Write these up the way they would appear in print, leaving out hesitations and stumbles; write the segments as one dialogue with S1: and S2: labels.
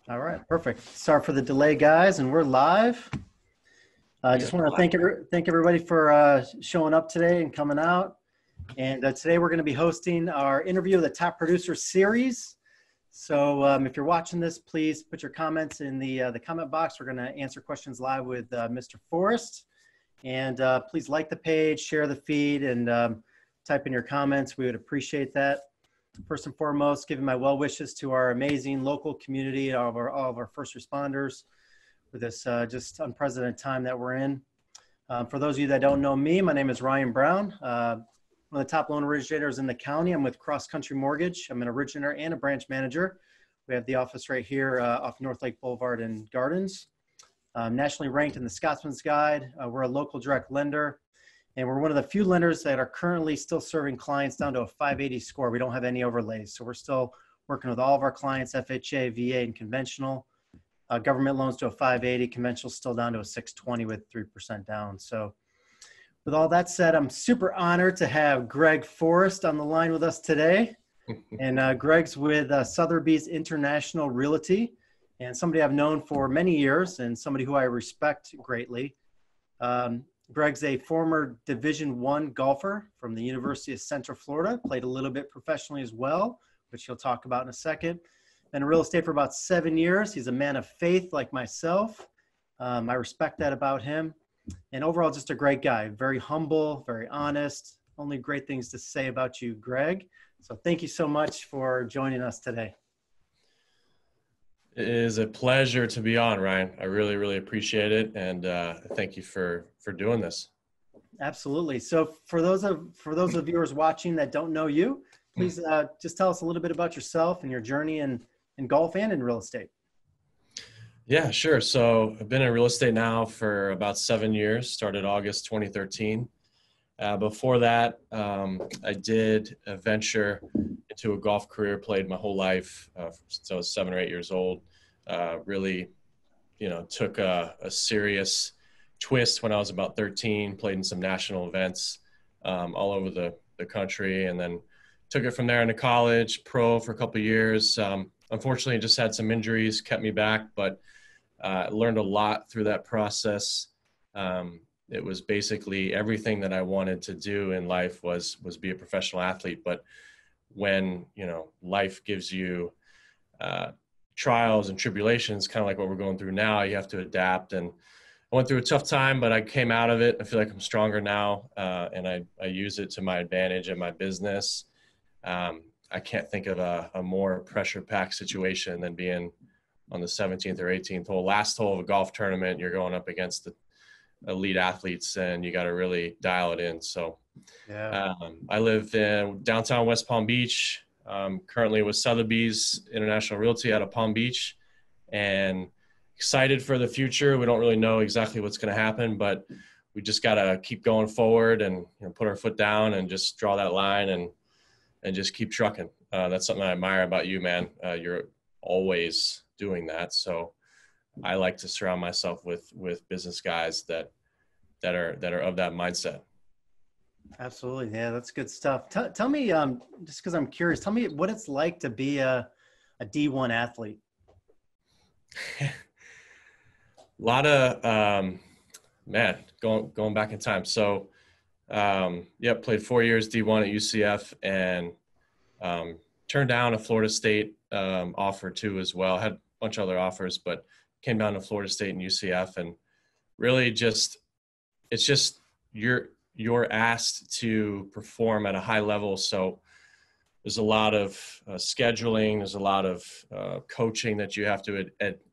S1: All right, perfect. Sorry for the delay, guys, and we're live. I just want to thank everybody for showing up today and coming out. And today we're going to be hosting our interview of the Top Producer Series. So if you're watching this, please put your comments in the comment box. We're going to answer questions live with Mr. Forrest. And please like the page, share the feed, and type in your comments. We would appreciate that. First and foremost, giving my well wishes to our amazing local community, all of our first responders with this just unprecedented time that we're in. For those of you that don't know me, my name is Ryan Brown, one of the top loan originators in the county. I'm with Cross Country Mortgage. I'm an originator and a branch manager. We have the office right here off North Lake Boulevard and Gardens. Nationally ranked in the Scotsman's Guide. We're a local direct lender. And we're one of the few lenders that are currently still serving clients down to a 580 score. We don't have any overlays. So we're still working with all of our clients, FHA, VA, and conventional. Government loans to a 580, conventional still down to a 620 with 3% down. So with all that said, I'm super honored to have Greg Forrest on the line with us today. And Greg's with Sotheby's International Realty, and somebody I've known for many years and somebody who I respect greatly. Greg's a former Division I golfer from the University of Central Florida, played a little bit professionally as well, which he'll talk about in a second. Been in real estate for about 7 years. He's a man of faith like myself. I respect that about him. And overall, just a great guy, very humble, very honest. Only great things to say about you, Greg. So thank you so much for joining us today.
S2: It is a pleasure to be on, Ryan. I really, really appreciate it. And thank you for doing this.
S1: Absolutely. So for those of viewers watching that don't know you, please just tell us a little bit about yourself and your journey in golf and in real estate.
S2: Yeah, sure. So I've been in real estate now for about 7 years, started August 2013. Before that, I did a venture into a golf career, played my whole life since I was 7 or 8 years old. Really, took a serious twist when I was about 13, played in some national events all over the country, and then took it from there into college, pro for a couple of years. Unfortunately, just had some injuries, kept me back, but learned a lot through that process. It was basically everything that I wanted to do in life was be a professional athlete. But when, life gives you trials and tribulations, kind of like what we're going through now, you have to adapt. And I went through a tough time, but I came out of it. I feel like I'm stronger now, and I use it to my advantage in my business. I can't think of a more pressure-packed situation than being on the 17th or 18th hole, last hole of a golf tournament. You're going up against the elite athletes, and you got to really dial it in. So
S1: yeah.
S2: I live in downtown West Palm Beach, currently with Sotheby's International Realty out of Palm Beach, and excited for the future. We don't really know exactly what's going to happen, but we just got to keep going forward and put our foot down and just draw that line and just keep trucking. That's something I admire about you, man. You're always doing that. So I like to surround myself with business guys that are of that mindset.
S1: Absolutely. Yeah, that's good stuff. Tell me, just because I'm curious, tell me what it's like to be a D1 athlete.
S2: A lot of, going back in time. So, played 4 years D1 at UCF and turned down a Florida State offer too as well. Had a bunch of other offers, but came down to Florida State and UCF, and really it's just you're asked to perform at a high level. So there's a lot of scheduling, there's a lot of coaching that you have to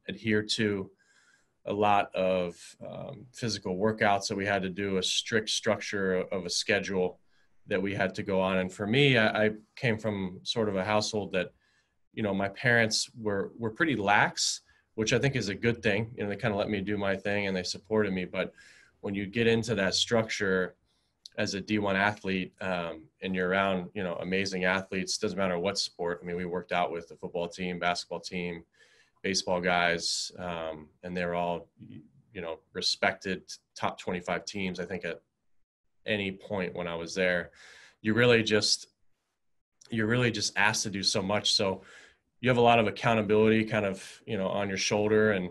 S2: adhere to, a lot of physical workouts that we had to do, a strict structure of a schedule that we had to go on. And for me, I came from sort of a household that, my parents were pretty lax, which I think is a good thing. They kind of let me do my thing and they supported me. But when you get into that structure as a D1 athlete, and you're around, amazing athletes, doesn't matter what sport. I mean, we worked out with the football team, basketball team, baseball guys, and they're all, respected top 25 teams. I think at any point when I was there, you're really just asked to do so much. So you have a lot of accountability kind of, on your shoulder, and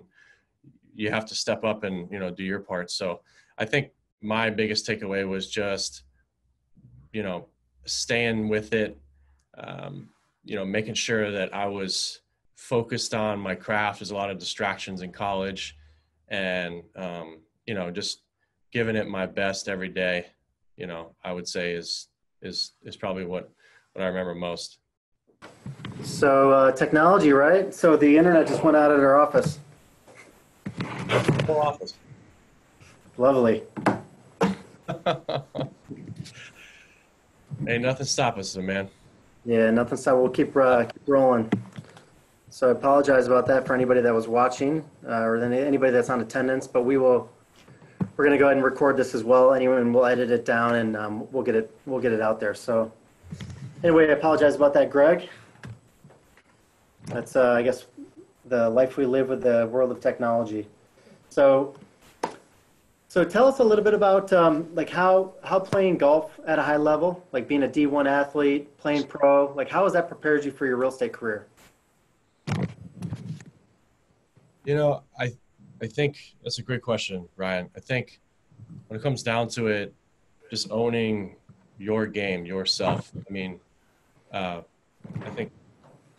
S2: you have to step up and, do your part. So I think my biggest takeaway was just, staying with it, making sure that I was focused on my craft. There's a lot of distractions in college, and, just giving it my best every day, I would say is probably what I remember most.
S1: So technology, right? So the internet just went out at our office.
S2: Full office.
S1: Lovely.
S2: Ain't nothing stop us, man.
S1: Yeah, nothing. So we'll keep rolling. So I apologize about that for anybody that was watching or anybody that's on attendance. But we're going to go ahead and record this as well. And we'll edit it down, and we'll get it out there. So anyway, I apologize about that, Greg. That's I guess the life we live with the world of technology. So tell us a little bit about like how playing golf at a high level, like being a D1 athlete, playing pro, like how has that prepared you for your real estate career?
S2: I think that's a great question, Ryan. I think when it comes down to it, just owning your game, yourself. I mean, I think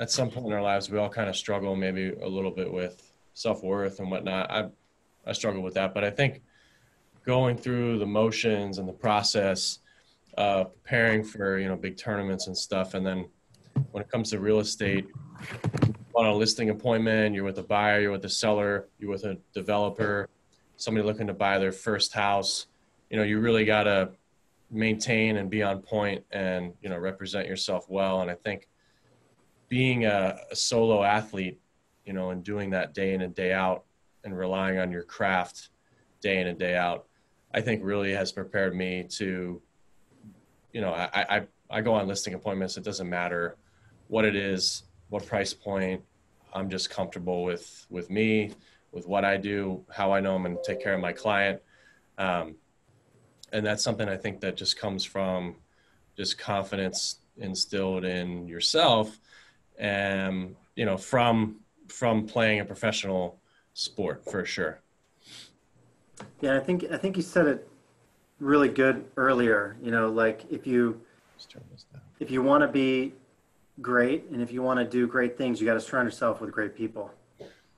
S2: at some point in our lives, we all kind of struggle maybe a little bit with self-worth and whatnot. I struggle with that, but I think going through the motions and the process of preparing for, big tournaments and stuff. And then when it comes to real estate, on a listing appointment, you're with a buyer, you're with a seller, you're with a developer, somebody looking to buy their first house, you really got to maintain and be on point and, represent yourself well. And I think being a solo athlete, and doing that day in and day out and relying on your craft day in and day out, I think really has prepared me to, I go on listing appointments. It doesn't matter what it is, what price point. I'm just comfortable with me, with what I do, how I know I'm going to take care of my client. And that's something I think that just comes from just confidence instilled in yourself and, from playing a professional sport for sure.
S1: Yeah, I think you said it really good earlier. Like if you want to be great and if you want to do great things, you got to surround yourself with great people.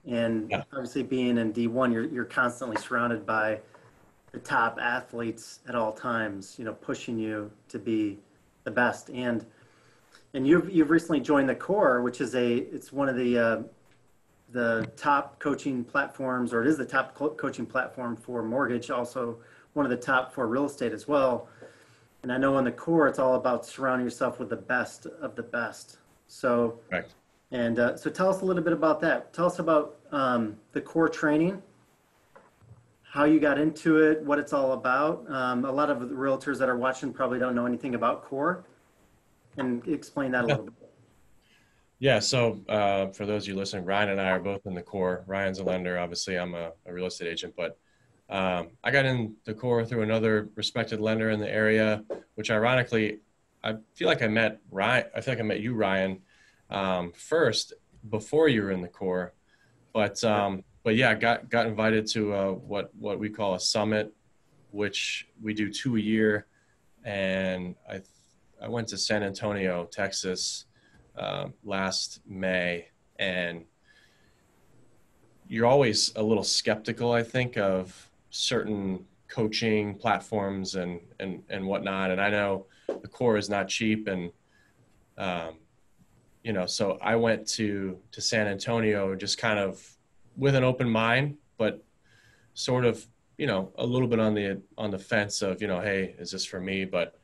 S1: And obviously, being in D1, you're constantly surrounded by the top athletes at all times. Pushing you to be the best. And you've recently joined the Core, which is it's one of the top coaching platforms, or it is the top coaching platform for mortgage, also one of the top for real estate as well. And I know in the Core, it's all about surrounding yourself with the best of the best. So,
S2: right.
S1: And so tell us a little bit about that. Tell us about the Core training, how you got into it, what it's all about. A lot of the realtors that are watching probably don't know anything about Core, and explain that a little bit.
S2: Yeah. So for those of you listening, Ryan and I are both in the Core. Ryan's a lender. Obviously, I'm a real estate agent, but I got in the Core through another respected lender in the area, which ironically, I feel like I met Ryan. I feel like I met you, Ryan, first before you were in the Core. But yeah, got invited to what we call a summit, which we do 2 a year, and I went to San Antonio, Texas, last May, and you're always a little skeptical, I think, of certain coaching platforms and whatnot. And I know the Core is not cheap, and so I went to San Antonio just kind of with an open mind, but sort of a little bit on the fence of hey, is this for me? But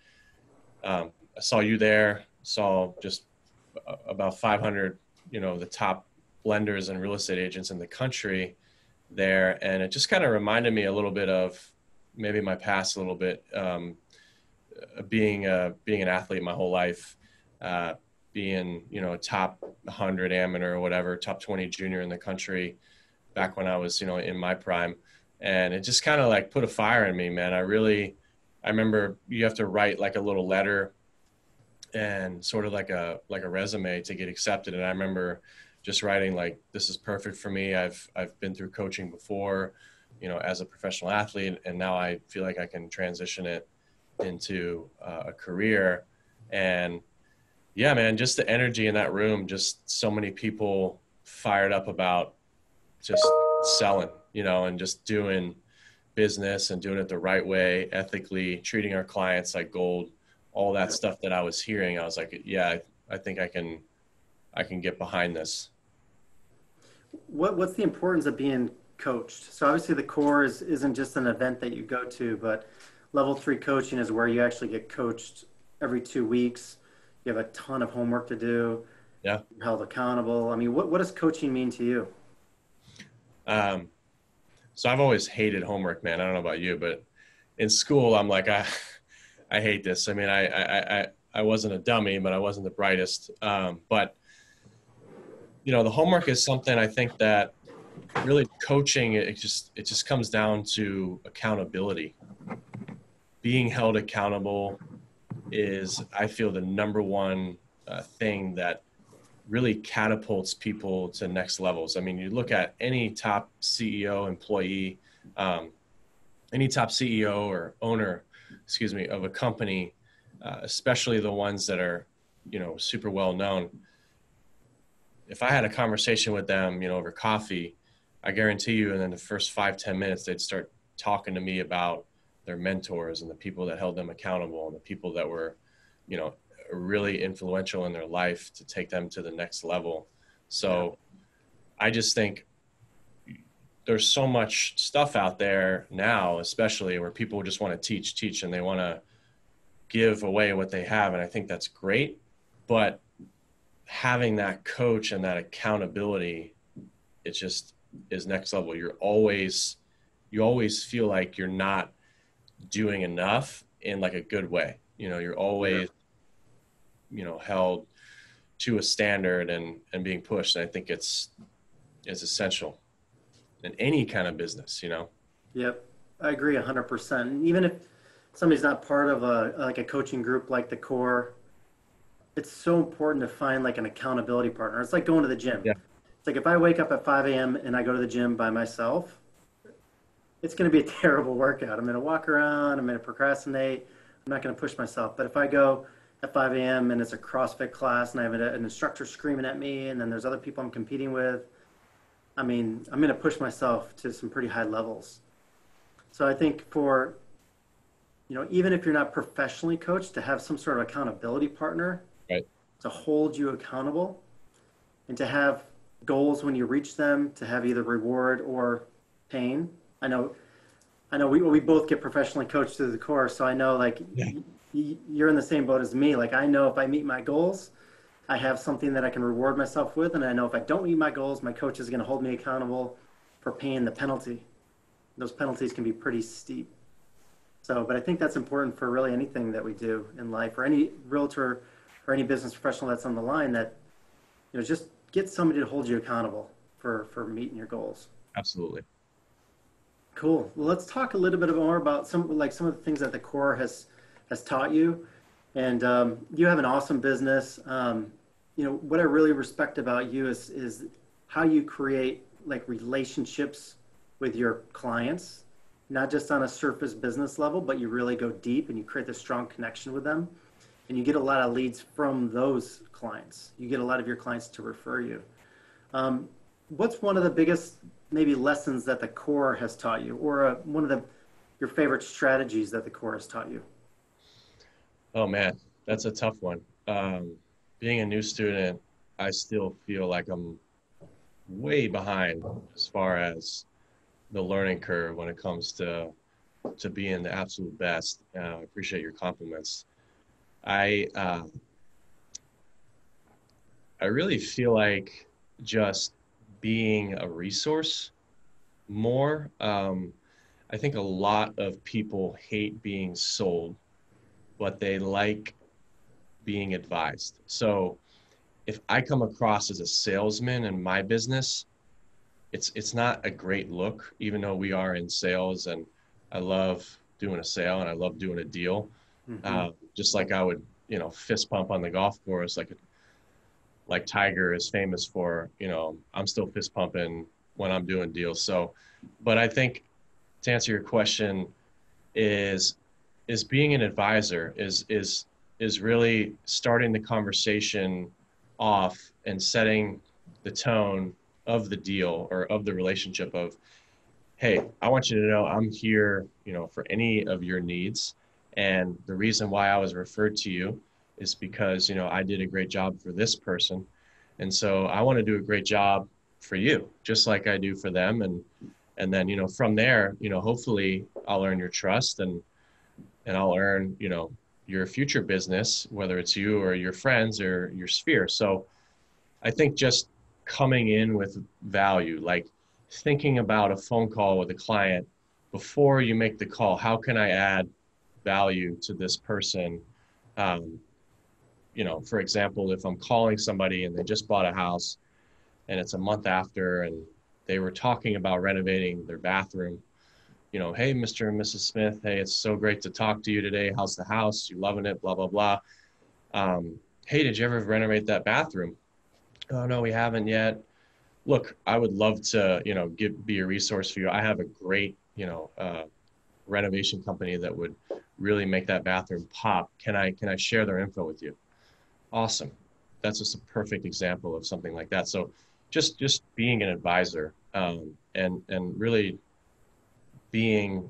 S2: I saw you there, saw just about 500 the top lenders and real estate agents in the country there, and it just kind of reminded me a little bit of maybe my past a little bit, being an athlete my whole life, being a top 100 amateur or whatever, top 20 junior in the country back when I was in my prime. And it just kind of like put a fire in me, man. I remember you have to write like a little letter and sort of like a resume to get accepted. And I remember just writing like, this is perfect for me. I've been through coaching before, as a professional athlete, and now I feel like I can transition it into a career. And yeah, man, just the energy in that room, just so many people fired up about just selling, and just doing business and doing it the right way, ethically, treating our clients like gold, all that stuff that I was hearing. I was like, yeah, I think I can get behind this.
S1: What's the importance of being coached? So obviously the core isn't just an event that you go to, but level 3 coaching is where you actually get coached every 2 weeks. You have a ton of homework to do.
S2: Yeah.
S1: You're held accountable. I mean, what does coaching mean to you?
S2: So I've always hated homework, man. I don't know about you, but in school, I'm like, I hate this. I mean, I wasn't a dummy, but I wasn't the brightest. But the homework is something I think that really coaching, it just comes down to accountability. Being held accountable is, I feel, the number one thing that really catapults people to next levels. I mean, you look at any top CEO, employee, any top CEO or owner, of a company, especially the ones that are, super well known. If I had a conversation with them, over coffee, I guarantee you, and then the first 5-10 minutes, they'd start talking to me about their mentors and the people that held them accountable and the people that were, really influential in their life to take them to the next level. So I just think there's so much stuff out there now, especially where people just want to teach, and they want to give away what they have. And I think that's great, but having that coach and that accountability, it just is next level. You always feel like you're not doing enough in like a good way. You're always, held to a standard and being pushed. And I think it's essential in any kind of business,
S1: Yep, I agree 100%. And even if somebody's not part of a coaching group like the core, it's so important to find like an accountability partner. It's like going to the gym.
S2: Yeah.
S1: It's like if I wake up at 5 a.m. and I go to the gym by myself, it's going to be a terrible workout. I'm going to walk around. I'm going to procrastinate. I'm not going to push myself. But if I go at 5 a.m. and it's a CrossFit class and I have an instructor screaming at me and then there's other people I'm competing with, I mean, I'm going to push myself to some pretty high levels. So I think for, even if you're not professionally coached, to have some sort of accountability partner,
S2: right,
S1: to hold you accountable and to have goals when you reach them, to have either reward or pain. I know we both get professionally coached through the course, so I know you're in the same boat as me. Like I know if I meet my goals, I have something that I can reward myself with, and I know if I don't meet my goals, my coach is going to hold me accountable for paying the penalty. Those penalties can be pretty steep. So, but I think that's important for really anything that we do in life, or any realtor or any business professional that's on the line, that just get somebody to hold you accountable for meeting your goals.
S2: Absolutely.
S1: Cool. Well, let's talk a little bit more about some of the things that the core has taught you. And you have an awesome business. What I really respect about you is how you create like relationships with your clients, not just on a surface business level, but you really go deep and you create this strong connection with them. And you get a lot of leads from those clients. You get a lot of your clients to refer you. What's one of the biggest maybe lessons that the core has taught you, or one of your favorite strategies that the core has taught you?
S2: Oh man, that's a tough one. Being a new student, I still feel like I'm way behind as far as the learning curve when it comes to being the absolute best. I appreciate your compliments. I really feel like just being a resource more. I think a lot of people hate being sold, but they like being advised. So if I come across as a salesman in my business, it's not a great look, even though we are in sales and I love doing a sale and I love doing a deal.
S1: Mm-hmm.
S2: Just like I would, fist pump on the golf course like Tiger is famous for. I'm still fist pumping when I'm doing deals. So, but I think to answer your question is being an advisor is really starting the conversation off and setting the tone of the deal or of the relationship of, hey, I want you to know I'm here, for any of your needs. And the reason why I was referred to you is because, I did a great job for this person. And so I want to do a great job for you, just like I do for them. And then, from there, hopefully I'll earn your trust and I'll earn, your future business, whether it's you or your friends or your sphere. So I think just coming in with value, like thinking about a phone call with a client before you make the call, how can I add value to this person? For example, if I'm calling somebody and they just bought a house and it's a month after and they were talking about renovating their bathroom, hey, Mr. and Mrs. Smith, hey, it's so great to talk to you today. How's the house? You loving it? Blah, blah, blah. Hey, did you ever renovate that bathroom? Oh, no, we haven't yet. Look, I would love to, be a resource for you. I have a great, renovation company that would really make that bathroom pop. Can I share their info with you? Awesome. That's just a perfect example of something like that. So just being an advisor, and really being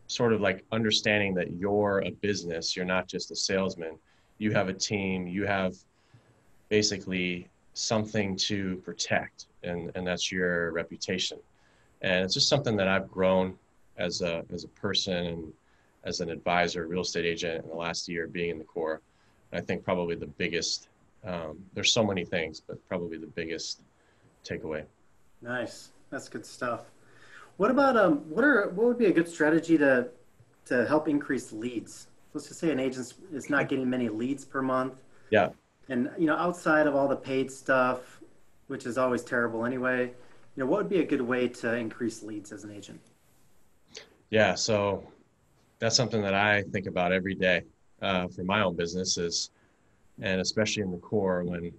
S2: sort of like understanding that you're a business, you're not just a salesman. You have a team, you have basically something to protect, and that's your reputation. And it's just something that I've grown as a person and as an advisor, real estate agent in the last year being in the core. I think probably the biggest, there's so many things, but probably the biggest takeaway.
S1: Nice. That's good stuff. What about what would be a good strategy to help increase leads? Let's just say an agent is not getting many leads per month.
S2: Yeah.
S1: And outside of all the paid stuff, which is always terrible anyway, what would be a good way to increase leads as an agent?
S2: Yeah, so that's something that I think about every day for my own businesses, and especially in the core when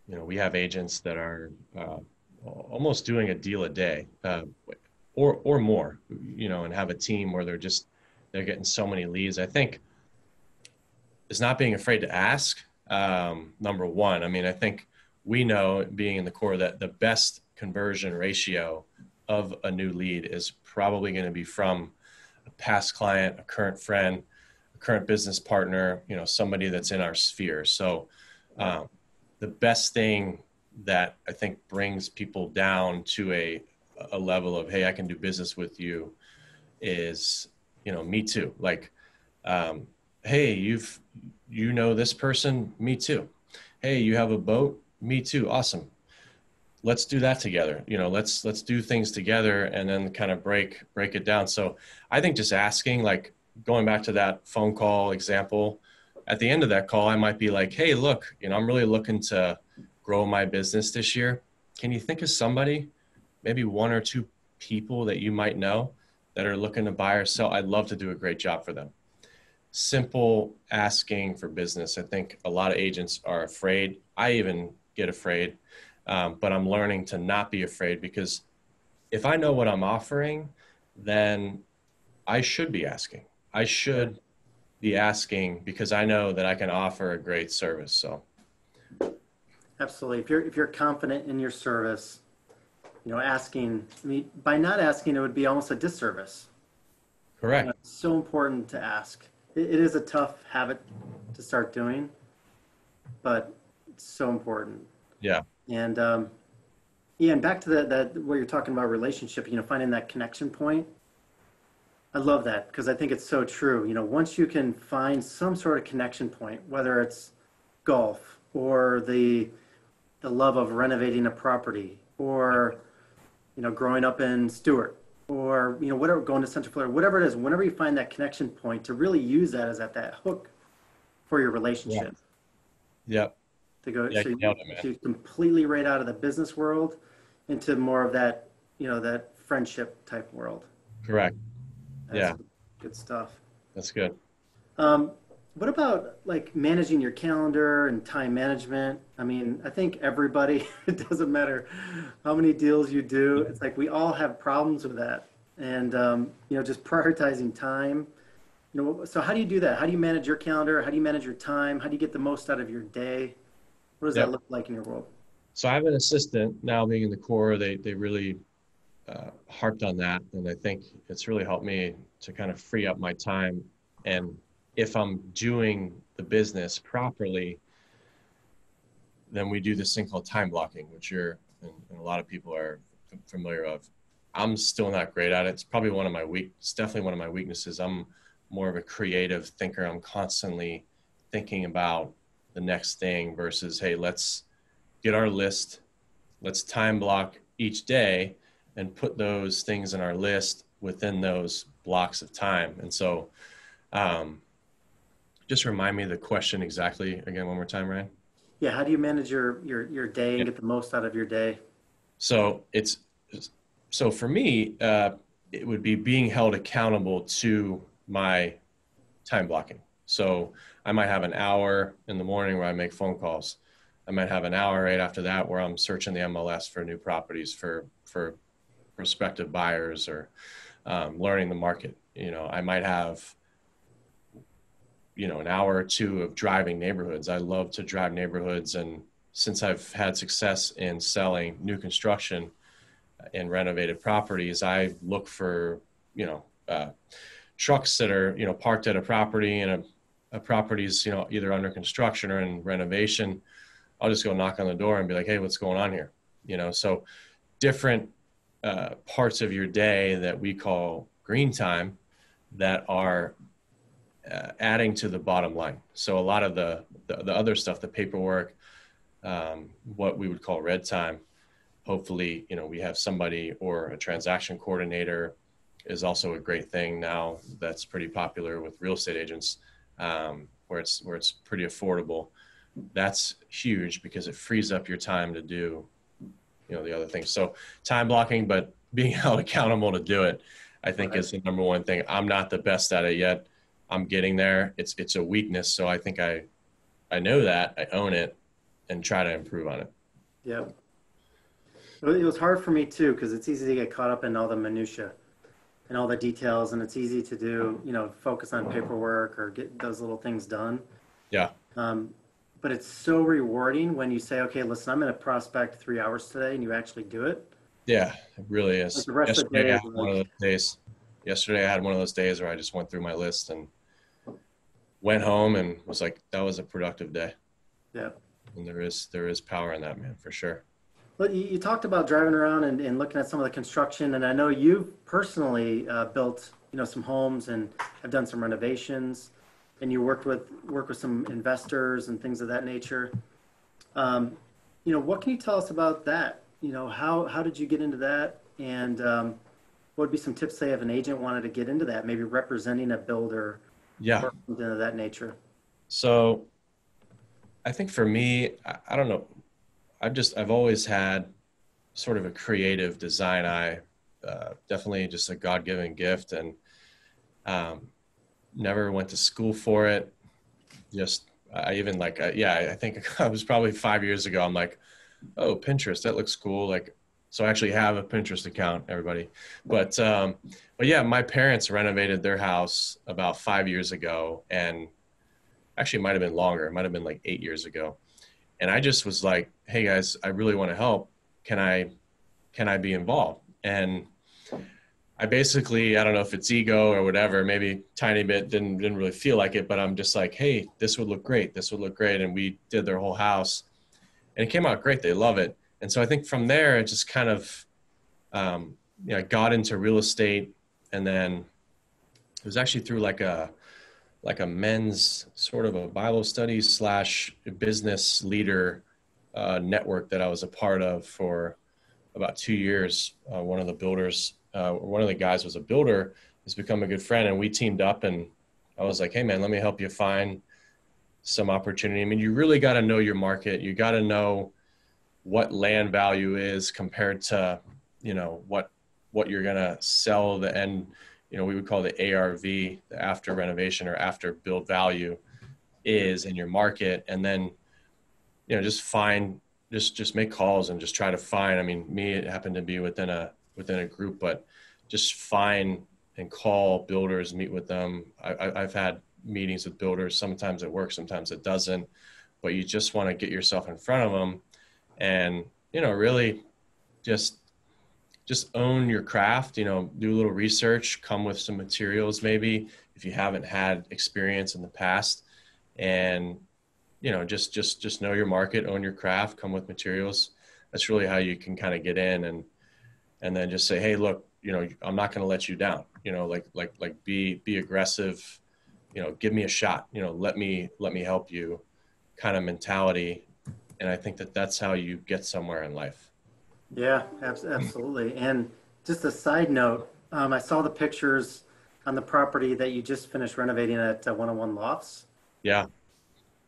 S2: we have agents that are almost doing a deal a day, or more, and have a team where they're getting so many leads. I think is not being afraid to ask. Number one, I mean, I think we know, being in the core, that the best conversion ratio of a new lead is probably going to be from a past client, a current friend, a current business partner, somebody that's in our sphere. So the best thing that I think brings people down to a level of, hey, I can do business with you is, me too. Like, hey, this person, me too. Hey, you have a boat, me too. Awesome. Let's do that together. Let's do things together, and then kind of break it down. So I think just asking, like going back to that phone call example, at the end of that call, I might be like, hey, look, I'm really looking to grow my business this year. Can you think of somebody, maybe one or two people that you might know that are looking to buy or sell? I'd love to do a great job for them. Simple asking for business. I think a lot of agents are afraid. I even get afraid, but I'm learning to not be afraid, because if I know what I'm offering, then I should be asking. I should be asking because I know that I can offer a great service. So
S1: Absolutely. If you're confident in your service, asking, I mean, by not asking, it would be almost a disservice.
S2: correct.
S1: It's so important to ask. It is a tough habit to start doing, but it's so important.
S2: Yeah.
S1: And yeah, and back to that what you're talking about, relationship, finding that connection point. I love that, because I think it's so true. Once you can find some sort of connection point, whether it's golf or the love of renovating a property, or growing up in Stewart, or whatever, going to Central Florida, whatever it is, whenever you find that connection point, to really use that as that hook for your relationship.
S2: Yep.
S1: To go,
S2: Yeah,
S1: so
S2: you nailed it, man.
S1: you completely right out of the business world into more of that, that friendship type world.
S2: Correct.
S1: That's
S2: Yeah.
S1: good stuff.
S2: That's good.
S1: What about like managing your calendar and time management? I mean, I think everybody, it doesn't matter how many deals you do, it's like we all have problems with that. And, just prioritizing time. So how do you do that? How do you manage your calendar? How do you manage your time? How do you get the most out of your day? What does that
S2: Yep.
S1: look like in your world?
S2: So I have an assistant now being in the core. They really harped on that, and I think it's really helped me to kind of free up my time. And if I'm doing the business properly, then we do this thing called time blocking, which and a lot of people are familiar of. I'm still not great at it. It's probably it's definitely one of my weaknesses. I'm more of a creative thinker. I'm constantly thinking about the next thing versus, hey, let's get our list, let's time block each day and put those things in our list within those blocks of time. And so, um, just remind me of the question exactly again one more time, Ryan.
S1: Yeah, how do you manage your day and
S2: Yeah.
S1: get the most out of your day?
S2: So it's so for me, it would be being held accountable to my time blocking. So I might have an hour in the morning where I make phone calls. I might have an hour right after that where I'm searching the MLS for new properties for prospective buyers or learning the market. I might have an hour or two of driving neighborhoods. I love to drive neighborhoods, and since I've had success in selling new construction and renovated properties, I look for trucks that are parked at a property and a property's either under construction or in renovation. I'll just go knock on the door and be like, hey, what's going on here? So different parts of your day that we call green time that are adding to the bottom line. So a lot of the other stuff, the paperwork, what we would call red time, hopefully, we have somebody or a transaction coordinator is also a great thing now that's pretty popular with real estate agents, where it's pretty affordable. That's huge because it frees up your time to do, the other things. So time blocking, but being held accountable to do it, I think
S1: Right.
S2: is the number one thing. I'm not the best at it yet. I'm getting there. It's a weakness. So I think I know that, I own it, and try to improve on it.
S1: Yeah. It was hard for me too because it's easy to get caught up in all the minutia and all the details, and it's easy to do, focus on paperwork or get those little things done.
S2: Yeah.
S1: Um, but it's so rewarding when you say, okay, listen, I'm going to prospect 3 hours today, and you actually do it.
S2: Yeah, it really
S1: Like
S2: is.
S1: the rest of the
S2: Yesterday
S1: day
S2: I
S1: is
S2: had one of
S1: like,
S2: those days. Yesterday I had one of those days where I just went through my list and went home and was like, that was a productive day.
S1: yeah.
S2: And there is power in that, man, for sure.
S1: But you talked about driving around and looking at some of the construction, and I know you've personally built, some homes and have done some renovations, and you work with some investors and things of that nature. Um, what can you tell us about that? How did you get into that? And what would be some tips, say, if an agent wanted to get into that, maybe representing a builder
S2: Yeah.
S1: or something of that nature?
S2: So I think for me, I don't know. I've always had sort of a creative design eye, definitely just a God-given gift, and um, never went to school for it. Just I even like yeah, I think I was probably 5 years ago. I'm like, oh, Pinterest, that looks cool. Like, so I actually have a Pinterest account, everybody. But yeah, my parents renovated their house about 5 years ago, and actually it might have been longer. It might have been like 8 years ago. And I just was like, hey guys, I really want to help. Can I be involved? And I basically, I don't know if it's ego or whatever, maybe tiny bit, didn't really feel like it, but I'm just like, hey, this would look great. This would look great. And we did their whole house and it came out great. They love it. And so I think from there, it just kind of, I got into real estate, and then it was actually through like a men's sort of a Bible study slash business leader network that I was a part of for about 2 years. One of the guys was a builder, has become a good friend, and we teamed up. And I was like, hey man, let me help you find some opportunity. I mean, you really got to know your market. You got to know what land value is compared to, what you're going to sell we would call the ARV, the after renovation or after build value. is in your market, and then, just make calls and just try to find. I mean, me, it happened to be within a group, but just find and call builders, meet with them. I've had meetings with builders. Sometimes it works, sometimes it doesn't, but you just want to get yourself in front of them and, really just own your craft, do a little research, come with some materials, maybe if you haven't had experience in the past, and, just know your market, own your craft, come with materials. That's really how you can kind of get in, and then just say, hey, look, I'm not going to let you down, be aggressive, give me a shot, let me help you kind of mentality. And I think that's how you get somewhere in life.
S1: Yeah, absolutely. And just a side note, I saw the pictures on the property that you just finished renovating at 101 Lofts.
S2: Yeah.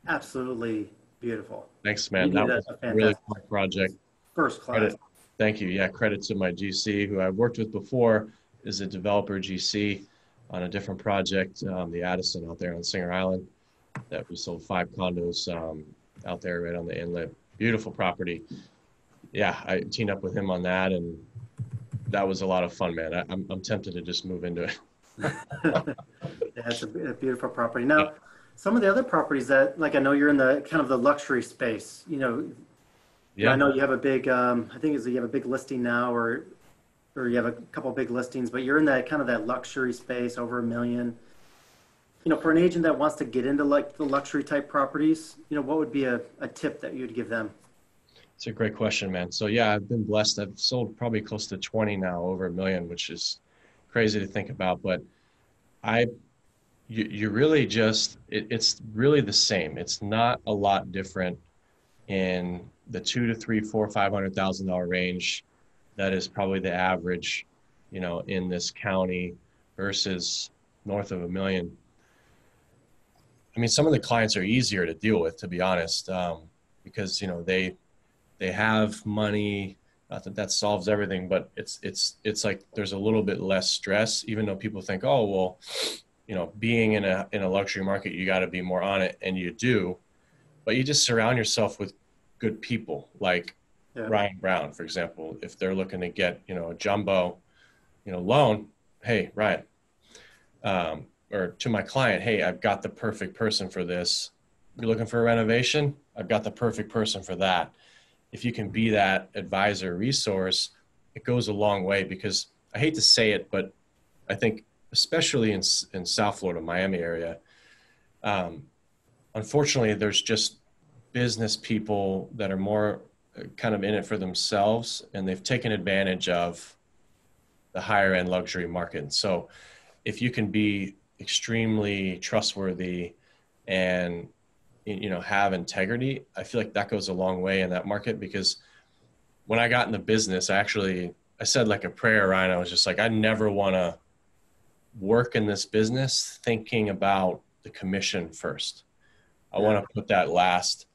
S1: Absolutely beautiful.
S2: Thanks, man.
S1: You
S2: That
S1: did
S2: was
S1: a
S2: a really
S1: fantastic,
S2: cool project.
S1: first class.
S2: Thank you. Yeah, credit to my GC, who I've worked with before, is a developer GC on a different project, the Addison out there on Singer Island, that we sold 5 condos out there right on the inlet. Beautiful property. Yeah, I teamed up with him on that, and that was a lot of fun, man. I'm tempted to just move into it.
S1: Yeah, it's a beautiful property. Now, some of the other properties that, like, I know you're in the kind of the luxury space.
S2: Yeah.
S1: I know you have a big, I think you have a big listing now, or you have a couple big listings, but you're in that kind of that luxury space, over $1 million. For an agent that wants to get into like the luxury type properties, what would be a tip that you'd give them?
S2: It's a great question, man. So yeah, I've been blessed. I've sold probably close to 20 now, over $1 million, which is crazy to think about. But you really just, it's really the same. It's not a lot different in the 2 to 3, 4, $500,000 range. That is probably the average, in this county, versus north of $1 million. I mean, some of the clients are easier to deal with, to be honest, because they have money. Not that solves everything, but it's like there's a little bit less stress, even though people think, oh, well, being in a luxury market, you got to be more on it, and you do, but you just surround yourself with good people, like Ryan Brown, for example. If they're looking to get, a jumbo, loan, hey, Ryan, or to my client, hey, I've got the perfect person for this. You're looking for a renovation? I've got the perfect person for that. If you can be that advisor resource, it goes a long way, because I hate to say it, but I think especially in South Florida, Miami area, unfortunately, there's just business people that are more kind of in it for themselves, and they've taken advantage of the higher end luxury market. So if you can be extremely trustworthy and have integrity, I feel like that goes a long way in that market. Because when I got in the business, I said like a prayer, Ryan. I was just like, I never want to work in this business thinking about the commission first. I want to put that last.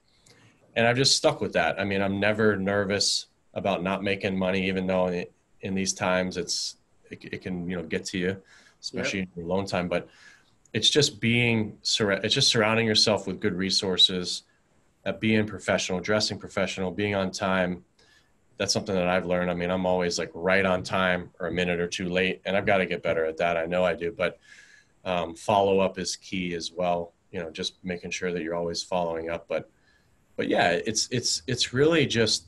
S2: And I've just stuck with that. I mean, I'm never nervous about not making money, even though in these times it can, get to you, especially in your loan time. But it's just surrounding yourself with good resources, being professional, dressing professional, being on time. That's something that I've learned. I mean, I'm always like right on time or a minute or two late, and I've got to get better at that. I know I do, but follow up is key as well. Just making sure that you're always following up. But yeah, it's really just,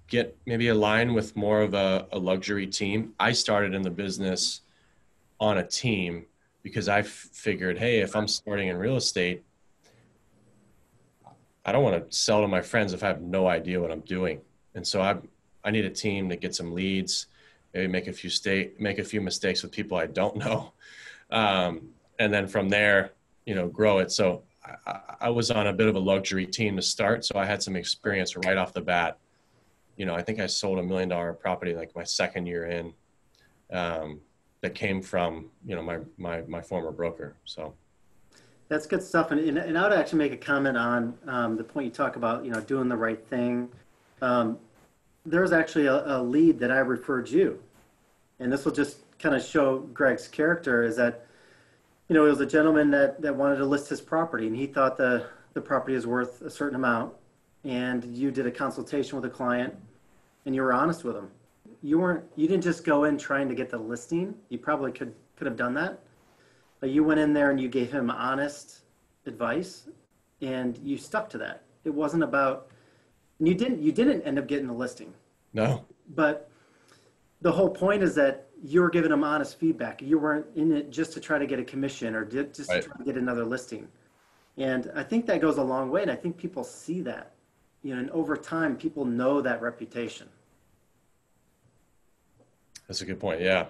S2: get maybe aligned with more of a luxury team. I started in the business on a team because I figured, hey, if I'm starting in real estate, I don't want to sell to my friends if I have no idea what I'm doing. And so I need a team to get some leads, maybe make a few mistakes with people I don't know. And then from there, grow it. So I was on a bit of a luxury team to start. So I had some experience right off the bat. I think I sold $1 million property like my second year in, that came from, my former broker. So
S1: That's good stuff. And I would actually make a comment on the point you talk about, doing the right thing. There's actually a lead that I referred you, and this will just kind of show Greg's character, is that it was a gentleman that wanted to list his property, and he thought the property is worth a certain amount. And you did a consultation with a client, and you were honest with him. You didn't just go in trying to get the listing. You probably could have done that, but you went in there and you gave him honest advice, and you stuck to that. It wasn't about, and you didn't end up getting the listing.
S2: No.
S1: But the whole point is that you were giving them honest feedback. You weren't in it just to try to get a commission or just
S2: Right.
S1: to try to get another listing. And I think that goes a long way. And I think people see that, and over time, people know that reputation.
S2: That's a good point. Yeah.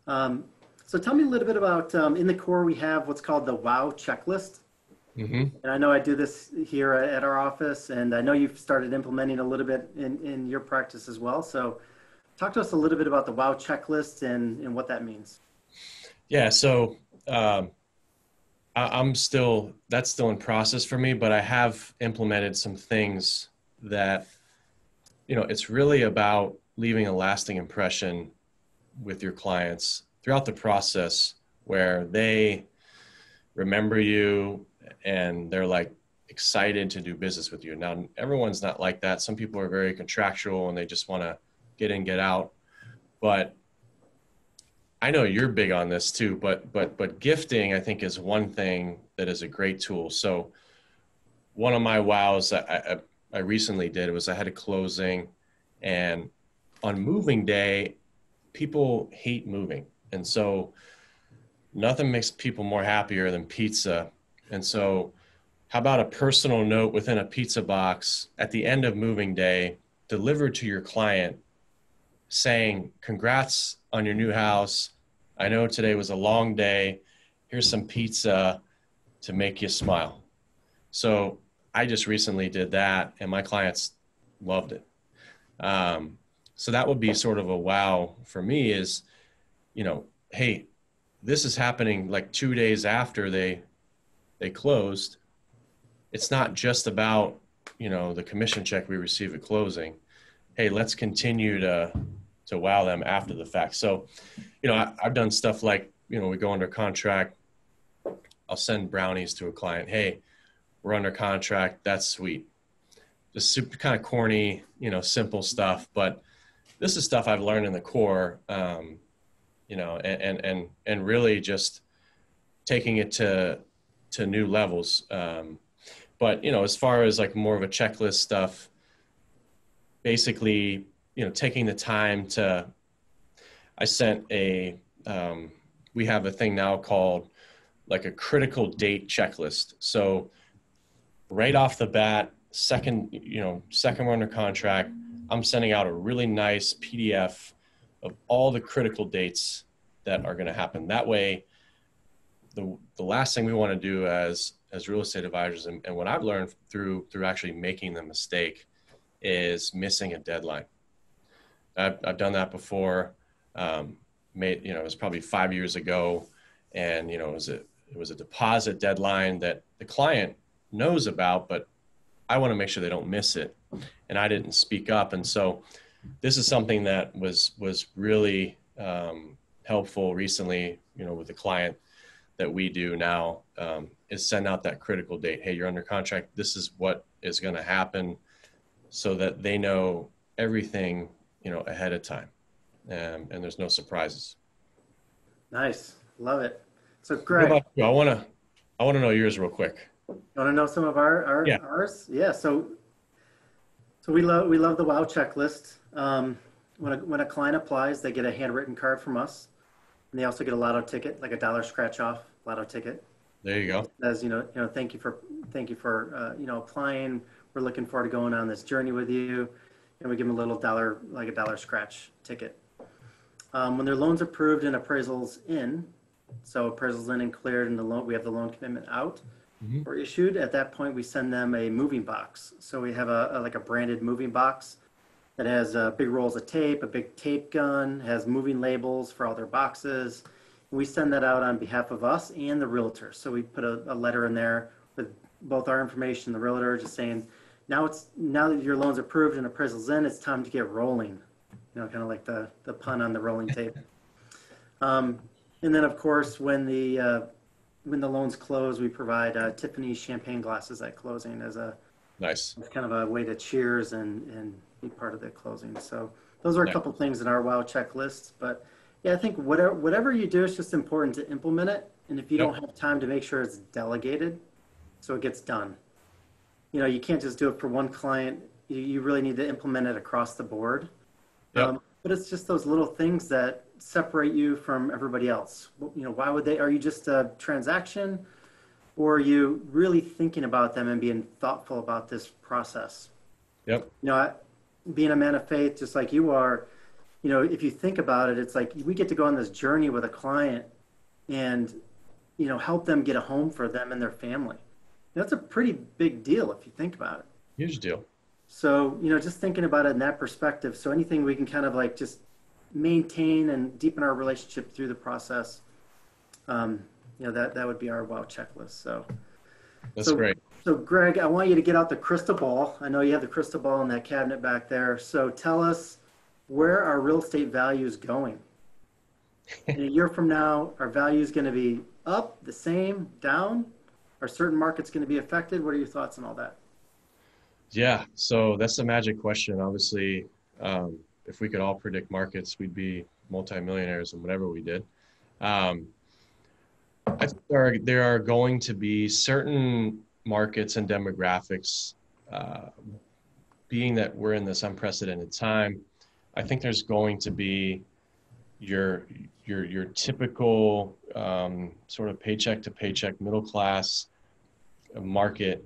S1: So tell me a little bit about, in the core, we have what's called the WOW checklist.
S2: Hmm.
S1: And I know I do this here at our office, and I know you've started implementing a little bit in your practice as well. So talk to us a little bit about the WOW checklist and what that means.
S2: Yeah. So that's still in process for me, but I have implemented some things that, it's really about leaving a lasting impression with your clients throughout the process where they remember you and they're like excited to do business with you. Now, everyone's not like that. Some people are very contractual and they just want to get in, get out. But I know you're big on this too, but gifting, I think, is one thing that is a great tool. So one of my wows that I recently did was I had a closing, and on moving day, people hate moving. And so nothing makes people more happier than pizza. And so how about a personal note within a pizza box at the end of moving day, delivered to your client saying, congrats on your new house. I know today was a long day. Here's some pizza to make you smile. So I just recently did that and my clients loved it. So that would be sort of a wow for me is, hey, this is happening like 2 days after they closed. It's not just about, the commission check we receive at closing. Hey, let's continue to wow them after the fact. So, I've done stuff like, we go under contract. I'll send brownies to a client. Hey, we're under contract. That's sweet. Just super kind of corny, simple stuff. But this is stuff I've learned in the core, and really just taking it to new levels. But, as far as like more of a checklist stuff, basically, taking the time I sent we have a thing now called like a critical date checklist. So right off the bat, second we're under contract, I'm sending out a really nice PDF of all the critical dates that are going to happen. That way, the last thing we want to do as real estate advisors, and what I've learned through actually making the mistake, is missing a deadline. I've done that before. It was probably 5 years ago, and it was a deposit deadline that the client knows about, but I want to make sure they don't miss it, and I didn't speak up. And so this is something that was really helpful recently, with the client that we do now, is send out that critical date. Hey, you're under contract. This is what is going to happen, so that they know everything, ahead of time, and there's no surprises.
S1: Nice. Love it. So
S2: What
S1: Greg,
S2: about you? I want to know yours real quick.
S1: you want to know some of
S2: Yeah.
S1: ours? Yeah. So we love the WOW checklist. When a client applies, they get a handwritten card from us, and they also get a lotto ticket, like a dollar scratch off lotto ticket.
S2: There you go.
S1: As thank you for applying. We're looking forward to going on this journey with you, and we give them a dollar scratch ticket. When their loan's approved and appraisals in, so appraisals in and cleared, and we have the loan commitment out or issued. At that point, we send them a moving box. So we have a branded moving box that has big rolls of tape, a big tape gun, has moving labels for all their boxes. We send that out on behalf of us and the realtor. So we put a letter in there with both our information and the realtor, just saying, now that your loan's approved and appraisal's in, it's time to get rolling. Kind of like the pun on the rolling tape. And then, of course, when the loans close, we provide Tiffany's champagne glasses at closing
S2: Nice.
S1: as kind of a way to cheers and be part of the closing. So those are a
S2: Nice.
S1: couple things in our wow checklist. But yeah, I think whatever you do, it's just important to implement it. And if you don't
S2: Yep.
S1: have time to make sure it's delegated, so it gets done. You can't just do it for one client. You really need to implement it across the board.
S2: Yep.
S1: But it's just those little things that separate you from everybody else. Why would they? Are you just a transaction, or are you really thinking about them and being thoughtful about this process?
S2: Yep.
S1: Being a man of faith, just like you are, if you think about it, it's like we get to go on this journey with a client and, help them get a home for them and their family. That's a pretty big deal if you think about it.
S2: Huge deal.
S1: So, just thinking about it in that perspective. So anything we can kind of like just maintain and deepen our relationship through the process, that would be our wow checklist.
S2: That's great.
S1: So Greg, I want you to get out the crystal ball. I know you have the crystal ball in that cabinet back there. So tell us, where are real estate values going? In a year from now, are values going to be up, the same, down? Are certain markets going to be affected? What are your thoughts on all that?
S2: Yeah. So that's the magic question. Obviously, if we could all predict markets, we'd be multimillionaires in whatever we did. I think there are going to be certain markets and demographics, being that we're in this unprecedented time. I think there's going to be your typical sort of paycheck to paycheck middle class market.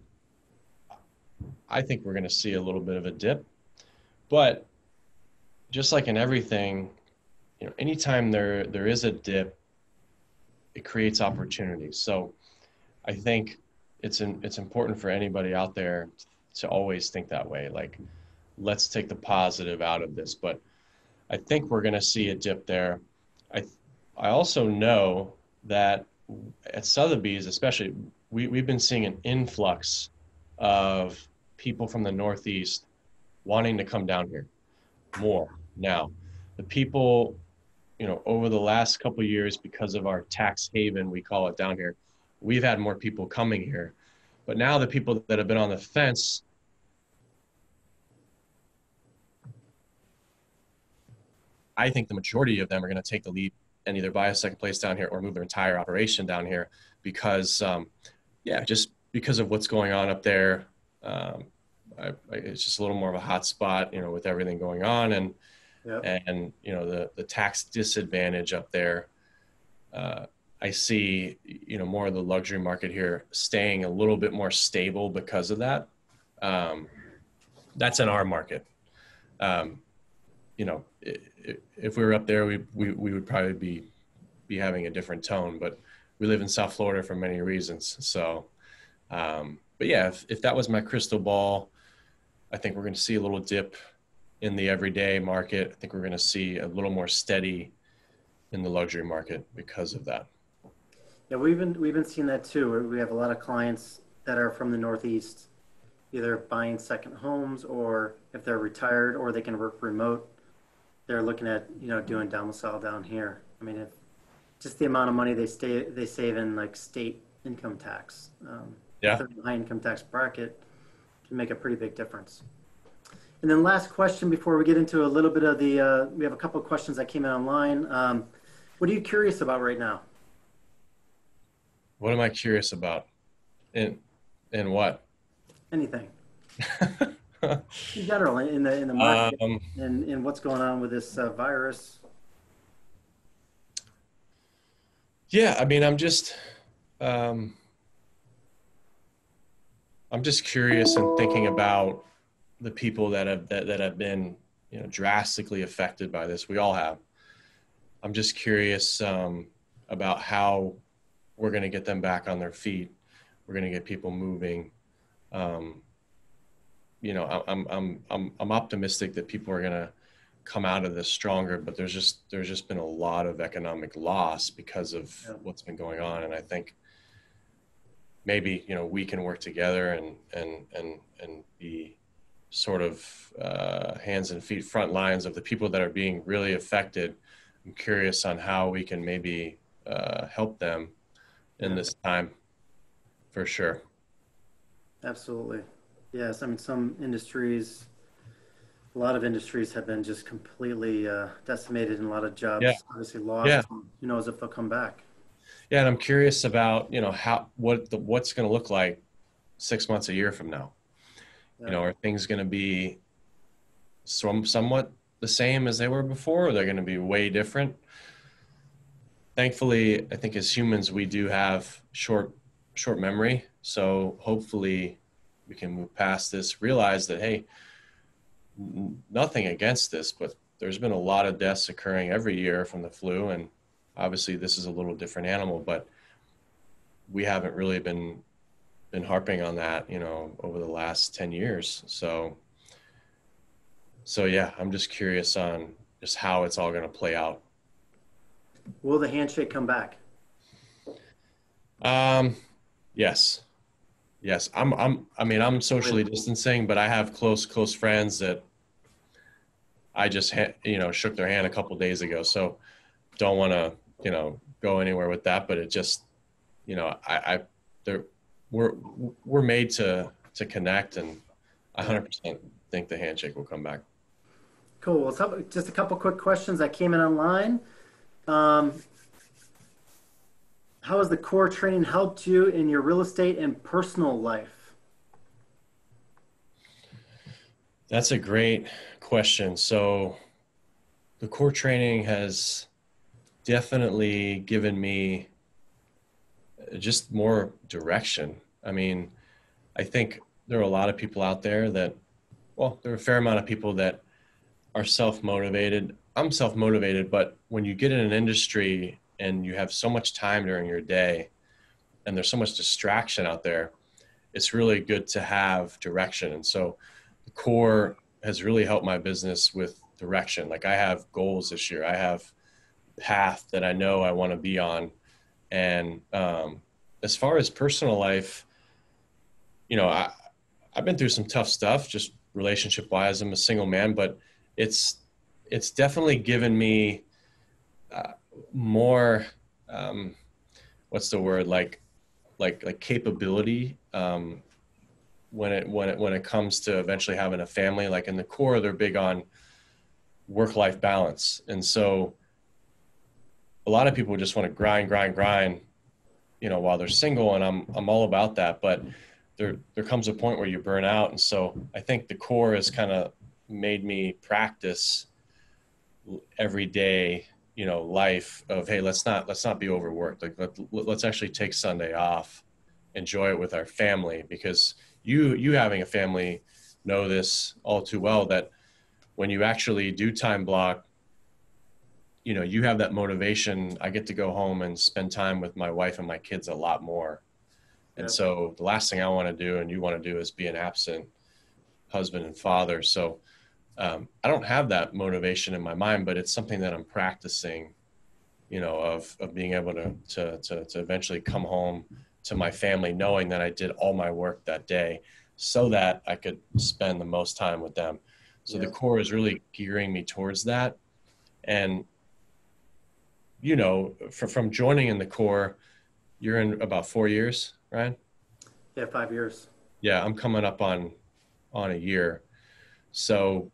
S2: I think we're going to see a little bit of a dip, but just like in everything, anytime there is a dip, it creates opportunities. So I think it's important for anybody out there to always think that way. Like, let's take the positive out of this. But I think we're going to see a dip there. I also know that at Sotheby's, especially, we've been seeing an influx of people from the Northeast wanting to come down here more now. The people, over the last couple of years, because of our tax haven, we call it down here, we've had more people coming here. But now the people that have been on the fence, I think the majority of them are going to take the leap and either buy a second place down here or move their entire operation down here because, just because of what's going on up there. It's just a little more of a hot spot, with everything going on and the tax disadvantage up there. I see, more of the luxury market here staying a little bit more stable because of that. That's in our market. If we were up there, we would probably be having a different tone, but we live in South Florida for many reasons. So, but yeah, if that was my crystal ball, I think we're going to see a little dip in the everyday market. I think we're going to see a little more steady in the luxury market because of that.
S1: Yeah, we've been seeing that too. We have a lot of clients that are from the Northeast, either buying second homes, or if they're retired or they can work remote, they're looking at doing domicile down here. I mean, if just the amount of money they save in like state income tax, if they're in a high income tax bracket, can make a pretty big difference. And then last question before we get into a little bit of the, we have a couple of questions that came in online. What are you curious about right now?
S2: What am I curious about? In what?
S1: Anything. In general, in the market, and what's going on with this virus.
S2: Yeah, I mean, I'm just curious and thinking about the people that have been, drastically affected by this. We all have. I'm just curious about how we're going to get them back on their feet. We're going to get people moving. I'm optimistic that people are going to come out of this stronger, but there's just been a lot of economic loss because of what's been going on. And I think maybe, we can work together and be sort of hands and feet, front lines of the people that are being really affected. I'm curious on how we can maybe help them in this time for sure.
S1: Absolutely. Yes. I mean, a lot of industries have been just completely decimated and a lot of
S2: Yeah.
S1: jobs obviously
S2: Yeah.
S1: lost. Who knows if they'll come back?
S2: Yeah. And I'm curious about, what's going to look like 6 months, a year from now.
S1: Yeah.
S2: Are things going to be somewhat the same as they were before, or they're going to be way different? Thankfully, I think as humans, we do have short memory. So hopefully we can move past this, realize that, hey, nothing against this, but there's been a lot of deaths occurring every year from the flu. And obviously this is a little different animal, but we haven't really been harping on that, over the last 10 years. So yeah, I'm just curious on just how it's all going to play out.
S1: Will the handshake come back?
S2: Yes. Yes. I'm socially distancing, but I have close friends that I just, shook their hand a couple days ago. So don't want to, go anywhere with that, but it just, they're, we're made to connect, and I 100% think the handshake will come back.
S1: Cool. Well, just a couple quick questions that came in online. Um, how has the core training helped you in your real estate and personal life?
S2: That's a great question. So the core training has definitely given me just more direction. I mean, I think there are a lot of people out there there are a fair amount of people that are self-motivated. I'm self-motivated, but when you get in an industry and you have so much time during your day and there's so much distraction out there, it's really good to have direction. And so the core has really helped my business with direction. Like, I have goals this year. I have a path that I know I want to be on. And as far as personal life, I've been through some tough stuff, just relationship wise. I'm a single man, but it's definitely given me more, what's the word, like capability, when it comes to eventually having a family. Like, in the core, they're big on work-life balance, and so a lot of people just want to grind, while they're single, and I'm all about that, but there comes a point where you burn out. And so I think the core has kind of made me practice every day, life of, hey, let's not be overworked. Like, let's actually take Sunday off, enjoy it with our family, because you having a family know this all too well, that when you actually do time block, you have that motivation. I get to go home and spend time with my wife and my kids a lot more. And so the last thing I want to do, and you want to do, is be an absent husband and father. So I don't have that motivation in my mind, but it's something that I'm practicing, of being able to eventually come home to my family, knowing that I did all my work that day so that I could spend the most time with them. So the core is really gearing me towards that. And, from joining in the core, you're in about 4 years, right?
S1: Yeah, 5 years.
S2: Yeah, I'm coming up on a year. So,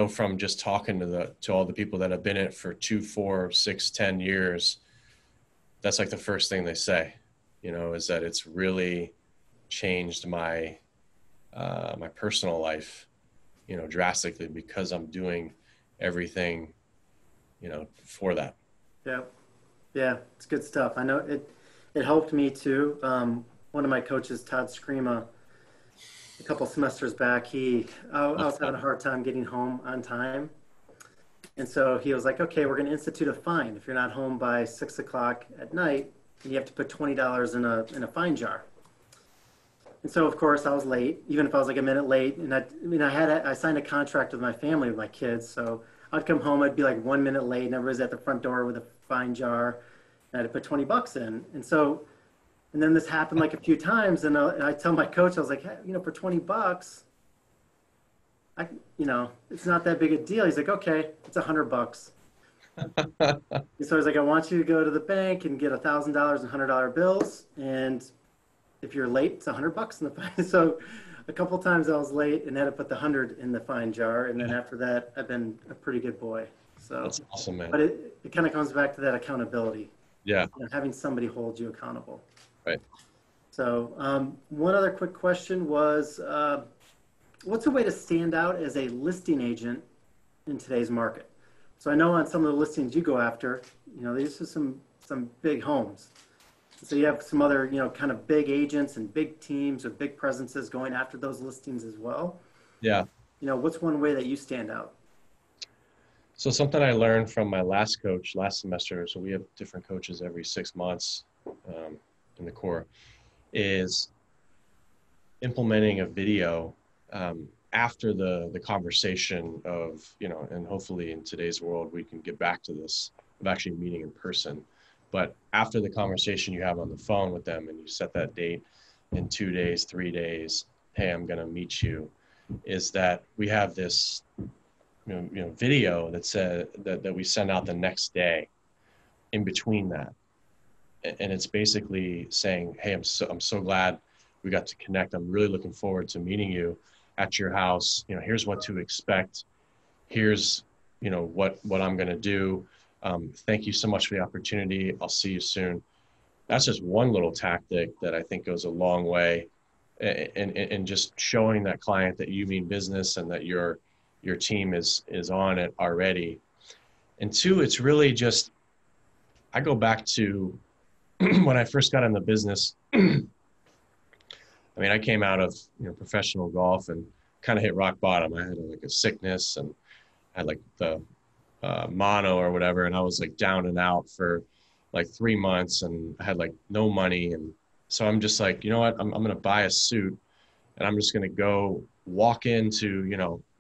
S2: from just talking to all the people that have been in it for 2, 4, 6, 10 years, that's like the first thing they say, is that it's really changed my my personal life, drastically, because I'm doing everything, for that.
S1: Yeah. Yeah, it's good stuff. I know it helped me too. One of my coaches, Todd Screama, a couple semesters back, I was having a hard time getting home on time. And so he was like, okay, we're going to institute a fine. If you're not home by 6 o'clock at night, you have to put $20 in a fine jar. And so, of course, I was late, even if I was like a minute late. And I signed a contract with my family, with my kids. So I'd come home, I'd be like 1 minute late, and everybody's at the front door with a fine jar. And I had to put $20 in. And then this happened like a few times. And I tell my coach, I was like, hey, for $20, it's not that big a deal. He's like, okay, it's $100. So he's like, I want you to go to the bank and get $1,000 in $100 bills, and if you're late, it's $100 in the fine. So a couple times I was late and had to put the 100 in the fine jar, and then after that, I've been a pretty good boy. So,
S2: That's awesome, man.
S1: but it kind of comes back to that accountability.
S2: Yeah.
S1: Having somebody hold you accountable.
S2: Right.
S1: So one other quick question was, what's a way to stand out as a listing agent in today's market? So I know on some of the listings you go after, these are some big homes. So you have some other, kind of big agents and big teams or big presences going after those listings as well.
S2: Yeah.
S1: What's one way that you stand out?
S2: So something I learned from my last coach last semester, so we have different coaches every 6 months in the core, is implementing a video after the conversation of, and hopefully in today's world, we can get back to this of actually meeting in person. But after the conversation you have on the phone with them and you set that date in 2 days, 3 days, hey, I'm going to meet you, is that we have this video that said that we send out the next day in between that. And it's basically saying, hey, I'm so glad we got to connect. I'm really looking forward to meeting you at your house. Here's what to expect. Here's, what I'm going to do. Thank you so much for the opportunity. I'll see you soon. That's just one little tactic that I think goes a long way in just showing that client that you mean business and that your team is on it already. And two, it's really just, I go back to when I first got in the business. I mean, I came out of professional golf and kind of hit rock bottom. I had like a sickness and I had like the mono or whatever, and I was like down and out for like 3 months, and I had like no money. And so I'm just like, you know what, I'm gonna buy a suit and I'm just gonna go walk into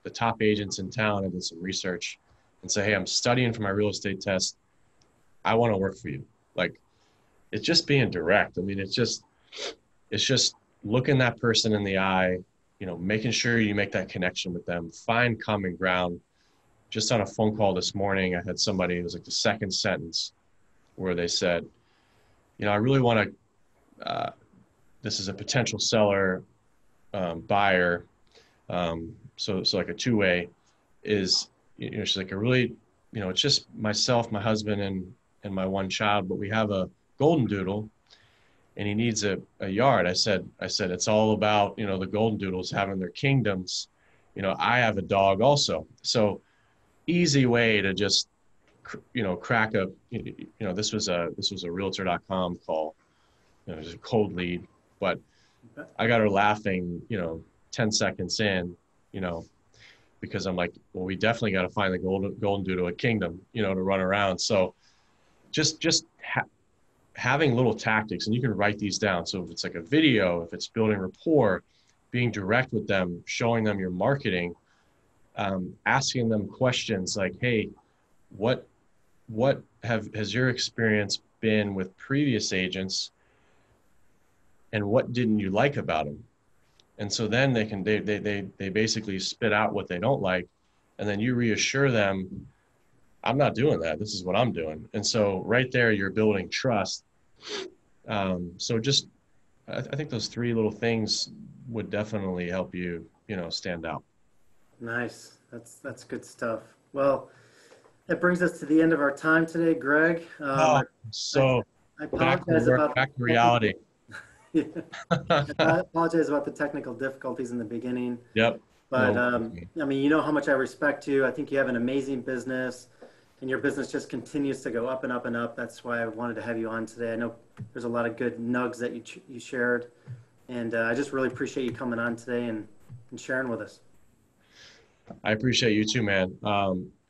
S2: the top agents in town and did some research and say, hey, I'm studying for my real estate test. I want to work for you. Like, it's just being direct. I mean, it's just looking that person in the eye, making sure you make that connection with them, find common ground. Just on a phone call this morning, I had somebody, it was like the second sentence where they said, I really want to, this is a potential seller, buyer. So like a two-way is, she's like, it's just myself, my husband, and my one child, but we have a golden doodle and he needs a yard. I said, it's all about, the golden doodles having their kingdoms. I have a dog also. So easy way to just, crack up, this was a realtor.com call. It was a cold lead, but I got her laughing, 10 seconds in, because I'm like, well, we definitely got to find the golden doodle at Kingdom, to run around. So just having little tactics, and you can write these down. So if it's like a video, if it's building rapport, being direct with them, showing them your marketing, asking them questions like, hey, what has your experience been with previous agents, and what didn't you like about them? And so then they basically spit out what they don't like, and then you reassure them, I'm not doing that. This is what I'm doing. And so right there, you're building trust. So just, I think those three little things would definitely help you, stand out.
S1: Nice. That's good stuff. Well, that brings us to the end of our time today, Greg.
S2: I
S1: apologize about
S2: back to reality.
S1: Yeah. I apologize about the technical difficulties in the beginning.
S2: Yep.
S1: But I mean, you know how much I respect you. I think you have an amazing business, and your business just continues to go up and up and up. That's why I wanted to have you on today. I know there's a lot of good nugs that you shared, and I just really appreciate you coming on today and sharing with us.
S2: I appreciate you too, man.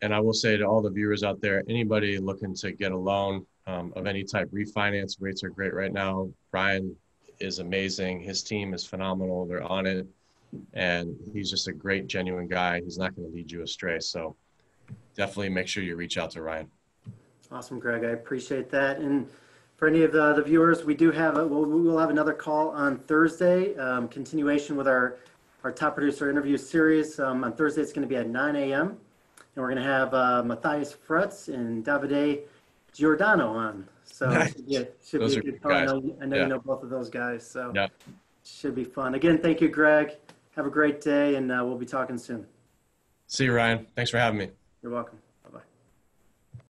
S2: And I will say to all the viewers out there, anybody looking to get a loan of any type, refinance rates are great right now. Brian is amazing. His team is phenomenal. They're on it. And he's just a great, genuine guy. He's not going to lead you astray. So definitely make sure you reach out to Ryan.
S1: Awesome, Greg. I appreciate that. And for any of the viewers, we do have, we'll have another call on Thursday, continuation with our top producer interview series. On Thursday, it's going to be at 9 a.m. And we're going to have Matthias Frutz and Davide Giordano on. So
S2: Nice.
S1: should
S2: Those
S1: be a
S2: are
S1: good
S2: good
S1: fun.
S2: guys.
S1: I know
S2: Yeah.
S1: you know both of those guys, so
S2: Yeah.
S1: should be fun. Again, thank you, Greg. Have a great day, and we'll be talking soon.
S2: See you, Ryan. Thanks for having me.
S1: You're welcome.